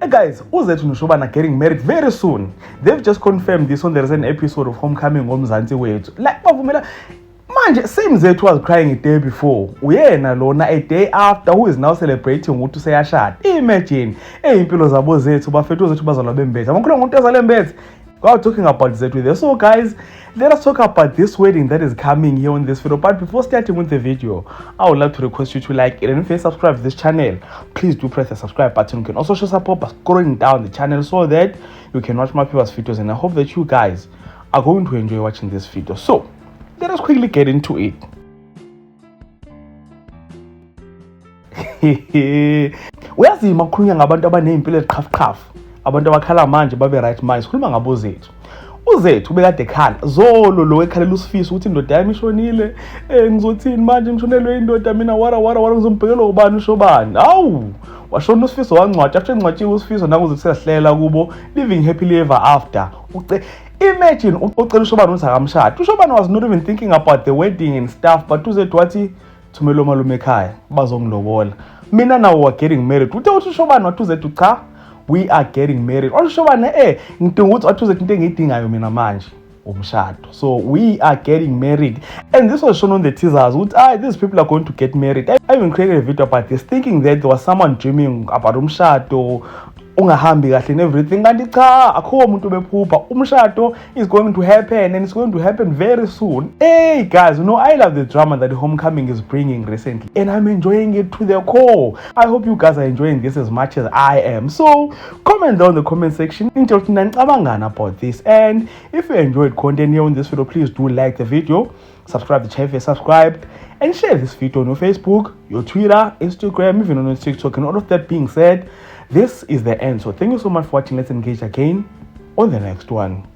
Hey guys, uZethu noShobana getting married very soon. They've just confirmed this on the recent episode of Homecoming Ngomzansi Wethu. Like bavumela manje same Zethu was crying a day before. Uyena lona a day after who is now celebrating ukuthi seyashada. Imagine impilo zabo Zethu bafethu uZethu bazalwa bembethe. Amakhulu ngomuntu ezale mbethe. While talking about Zethu there. So guys, let us talk about this wedding that is coming here on this video. But before starting with the video, I would like to request you to like it, and if you subscribe to this channel, please do press the subscribe button. You can also show support by scrolling down the channel so that you can watch my previous videos, and I hope that you guys are going to enjoy watching this video. So let us quickly get into it. Uyazima ukukhulunywa ngabantu abanezimpilo eziqhafuqhafu, abantu abakhala manje babe right manje. Sikhuluma ngabo Zethu. uZethu ubekade ekhala zolo lo ekhalela uSifiso ukuthi indoda yami ishonile, ngizothini manje ngishonelwe indoda mina wara ngizombhekela ubani uShobana. Awu washona uSifiso wangcwatsha, after ngcwatshiwe uSifiso nangu sesihlela kubo living happily ever after. Imagine ucela uShobana ukuthi akamshada. uShobana was not even thinking about the wedding and stuff, but uZethu wathi thumela malume ekhaya bazongilobola. Mina now we are getting married. Uthe uShobana wathi uZethu cha, we are getting married. Oshobana ngidinga ukuthi athuze into engiyidingayo mina manje umshado. So we are getting married, and this was shown on the teasers. These people are going to get married. I even created a video about this, thinking that there was someone dreaming about umshado ungahambi kahle and everything. Kanti cha, akho umuntu bephupha. Umshado is going to happen, and it's going to happen very soon. Hey guys, I love the drama that Homecoming is bringing recently, and I'm enjoying it to the core. I hope you guys are enjoying this as much as I am. So comment down in the comment section about this, and if you enjoyed content here on this video, please do like the video, subscribe to the channel if you're subscribed, and share this video on your Facebook, your Twitter, Instagram, even on your TikTok. And all of that being said, this is the end. So thank you so much for watching. Let's engage again on the next one.